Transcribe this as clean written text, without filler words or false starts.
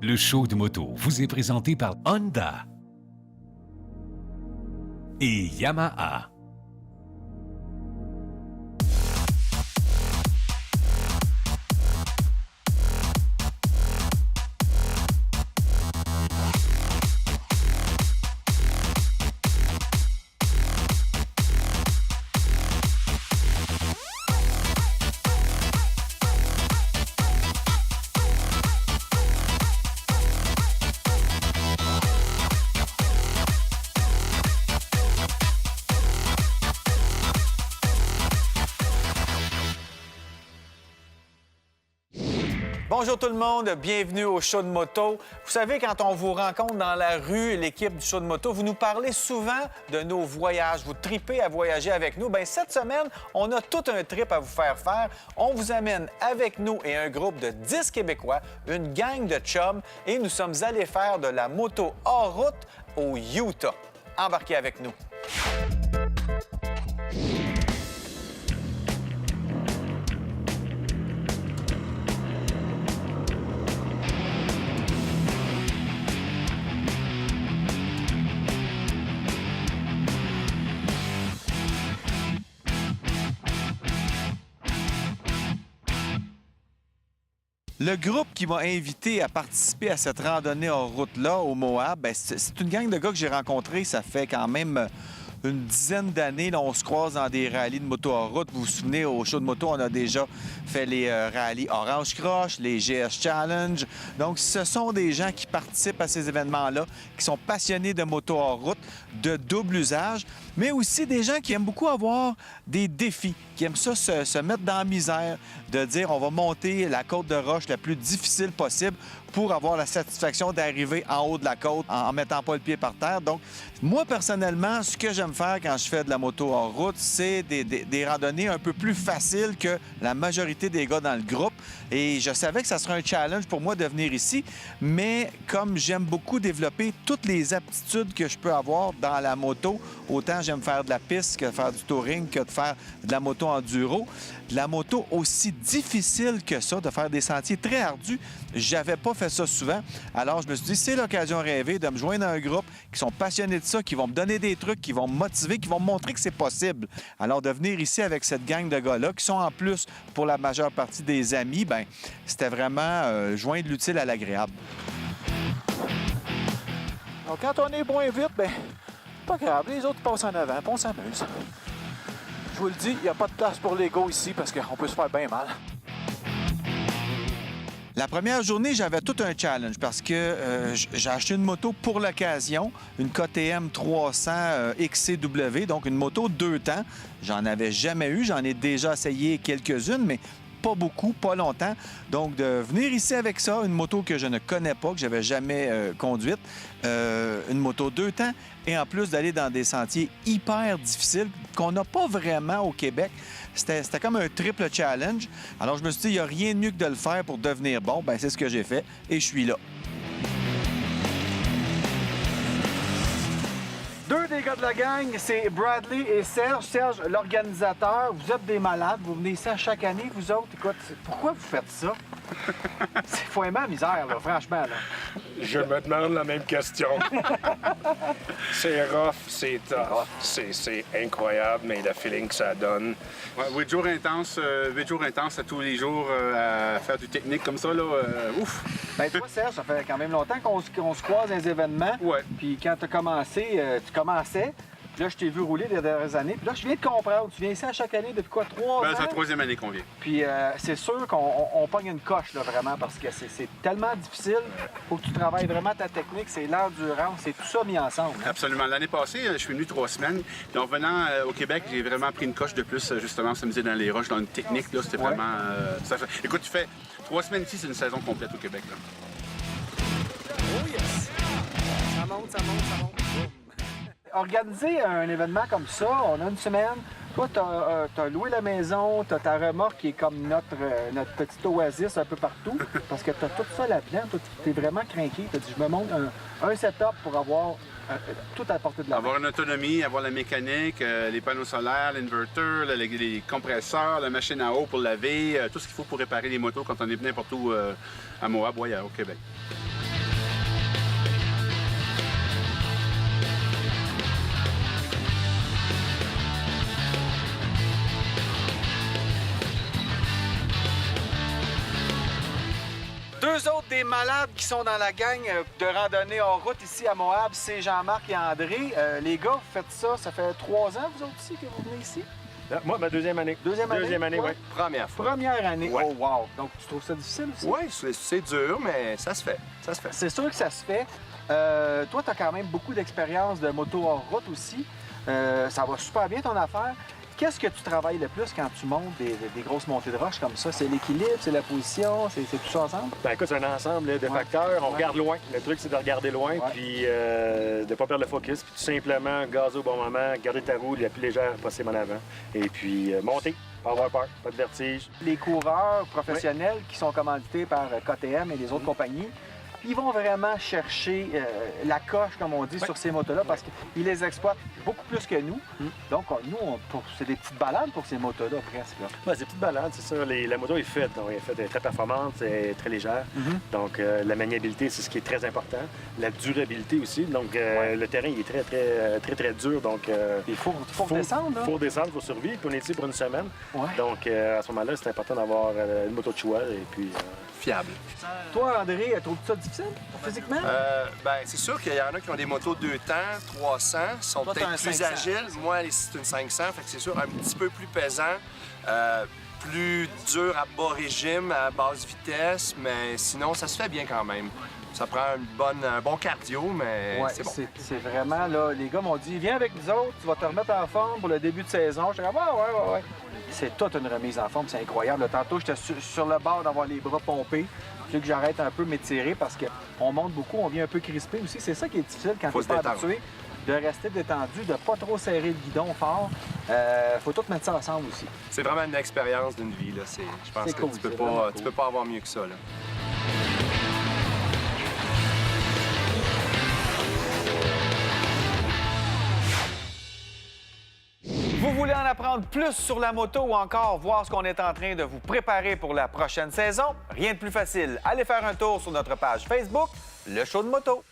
Le show de moto vous est présenté par Honda et Yamaha. Bonjour tout le monde, bienvenue au show de moto. Vous savez, quand on vous rencontre dans la rue, l'équipe du show de moto, vous nous parlez souvent de nos voyages. Vous tripez à voyager avec nous. Bien, cette semaine, on a tout un trip à vous faire faire. On vous amène avec nous et un groupe de 10 Québécois, une gang de chums, et nous sommes allés faire de la moto hors route au Utah. Embarquez avec nous. Le groupe qui m'a invité à participer à cette randonnée en route-là, au Moab, bien, c'est une gang de gars que j'ai rencontrés, ça fait quand même une dizaine d'années. Là, on se croise dans des rallyes de moto en route. Vous vous souvenez, au show de moto, on a déjà fait les rallyes Orange Crush, les GS Challenge. Donc, ce sont des gens qui participent à ces événements-là, qui sont passionnés de moto en route, de double usage, mais aussi des gens qui aiment beaucoup avoir des défis, qui aiment ça se mettre dans la misère, de dire on va monter la côte de roche la plus difficile possible pour avoir la satisfaction d'arriver en haut de la côte en mettant pas le pied par terre. Donc, moi, personnellement, ce que j'aime faire quand je fais de la moto en route, c'est des randonnées un peu plus faciles que la majorité des gars dans le groupe. Et je savais que ça serait un challenge pour moi de venir ici, mais comme j'aime beaucoup développer toutes les aptitudes que je peux avoir dans la moto, autant j'aime faire de la piste que de faire du touring, que de faire de la moto enduro. De la moto aussi difficile que ça, de faire des sentiers très ardus, j'avais pas fait ça souvent. Alors, je me suis dit, c'est l'occasion rêvée de me joindre à un groupe qui sont passionnés de ça, qui vont me donner des trucs, qui vont me motiver, qui vont me montrer que c'est possible. Alors, de venir ici avec cette gang de gars-là, qui sont en plus, pour la majeure partie des amis, bien, c'était vraiment joindre l'utile à l'agréable. Donc, quand on est moins vite, bien, pas grave, les autres passent en avant, puis on s'amuse. Je vous le dis, il n'y a pas de place pour l'ego ici parce qu'on peut se faire bien mal. La première journée, j'avais tout un challenge parce que j'ai acheté une moto pour l'occasion, une KTM 300 XCW, donc une moto 2 temps. J'en avais jamais eu, j'en ai déjà essayé quelques-unes, mais pas beaucoup, pas longtemps. Donc, de venir ici avec ça, une moto que je ne connais pas, que j'avais jamais conduite, une moto 2 temps, et en plus d'aller dans des sentiers hyper difficiles qu'on n'a pas vraiment au Québec. C'était comme un triple challenge. Alors, je me suis dit, il n'y a rien de mieux que de le faire pour devenir bon. Bien, c'est ce que j'ai fait et je suis là. Deux des gars de la gang, c'est Bradley et Serge. Serge, l'organisateur, vous êtes des malades. Vous venez ici à chaque année, vous autres. Écoute, pourquoi vous faites ça? Il faut aimer la misère, là, franchement. Là. Je me demande la même question. C'est rough, c'est tough. C'est incroyable, mais le feeling que ça donne. Ouais, 8 jours intenses à tous les jours à faire du technique comme ça, là, ouf! Ben toi, Serge, ça fait quand même longtemps qu'on se croise dans les événements. Ouais. Puis quand tu as commencé, tu commençais. Puis là, je t'ai vu rouler les dernières années. Puis là, je viens de comprendre. Tu viens ici à chaque année depuis quoi, 3 ans? C'est la 3e année qu'on vient. Puis c'est sûr qu'on pogne une coche, là, vraiment, parce que c'est tellement difficile. Faut que tu travailles vraiment ta technique, c'est l'endurance, c'est tout ça mis ensemble. Hein? Absolument. L'année passée, je suis venu 3 semaines. Puis en venant au Québec, j'ai vraiment pris une coche de plus, justement, s'amuser dans les roches, dans une technique. Là, c'était vraiment... Écoute, tu fais 3 semaines ici, c'est une saison complète au Québec. Là. Oh yes! Ça monte, ça monte, ça monte. Organiser un événement comme ça, on a une semaine. Toi, t'as loué la maison, t'as ta remorque qui est comme notre petite oasis un peu partout. Parce que t'as tout ça là-dedans. Toi, t'es vraiment craqué. T'as dit, je me monte un setup pour avoir tout à la portée de la main. Avoir une autonomie, avoir la mécanique, les panneaux solaires, l'inverter, les compresseurs, la machine à eau pour laver, tout ce qu'il faut pour réparer les motos quand on est n'importe où à Moab, au Québec. Deux autres des malades qui sont dans la gang de randonnée hors route ici à Moab, c'est Jean-Marc et André. Les gars, vous faites ça fait 3 ans, vous autres ici, que vous venez ici? Moi, ma deuxième année. Deuxième année, oui. ouais. Première fois. Première année. Ouais. Oh, wow! Donc, tu trouves ça difficile aussi? Oui, c'est dur, mais ça se fait. Ça se fait. C'est sûr que ça se fait. Toi, tu as quand même beaucoup d'expérience de moto hors route aussi. Ça va super bien ton affaire. Qu'est-ce que tu travailles le plus quand tu montes des grosses montées de roche comme ça? C'est l'équilibre, c'est la position, c'est tout ça ensemble? Ben écoute, c'est un ensemble là, de facteurs. On regarde loin. Le truc, c'est de regarder loin, puis de ne pas perdre le focus, puis tout simplement gazer au bon moment, garder ta roue la plus légère possible en avant, et puis monter, pas avoir peur, pas de vertige. Les coureurs professionnels qui sont commandités par KTM et les autres compagnies, ils vont vraiment chercher la coche, comme on dit, sur ces motos-là, parce qu'ils les exploitent beaucoup plus que nous. Donc, nous, c'est des petites balades pour ces motos-là, presque. Là. Ben, c'est des petites balades, c'est ça. La moto est faite. Donc, elle est très performante, elle est très légère. Donc, la maniabilité, c'est ce qui est très important. La durabilité aussi. Donc, le terrain, il est très dur. Donc, il faut descendre, là. Il faut descendre, il faut survivre. Puis on est ici pour une semaine. Ouais. Donc, à ce moment-là, c'est important d'avoir une moto de choix. Et puis, Fiable. Toi, André, trouves-tu ça difficile, physiquement? Ben, c'est sûr qu'il y en a qui ont des motos 2 temps, 300, sont Toi, t'as un peut-être plus 500. agiles. Moi, c'est une 500, fait que c'est sûr un petit peu plus pesant, plus dur à bas régime, à basse vitesse, mais sinon, ça se fait bien quand même. Ça prend un bon cardio, mais Ouais, c'est bon. c'est vraiment, là, les gars m'ont dit, viens avec nous autres, tu vas te remettre en forme pour le début de saison. J'étais comme, ouais. C'est toute une remise en forme, c'est incroyable. Là, tantôt, j'étais sur le bord d'avoir les bras pompés. Il faut que j'arrête un peu de m'étirer parce qu'on monte beaucoup, on vient un peu crispé aussi. C'est ça qui est difficile quand Faut tu se pas détendre. habitué de rester détendu, de pas trop serrer le guidon fort. Faut tout mettre ça ensemble aussi. C'est vraiment une expérience d'une vie. Là. Je pense C'est que cool, tu peux c'est vraiment pas, cool. tu peux pas avoir mieux que ça. Là. Vous voulez en apprendre plus sur la moto ou encore voir ce qu'on est en train de vous préparer pour la prochaine saison? Rien de plus facile. Allez faire un tour sur notre page Facebook, Le Show de Moto.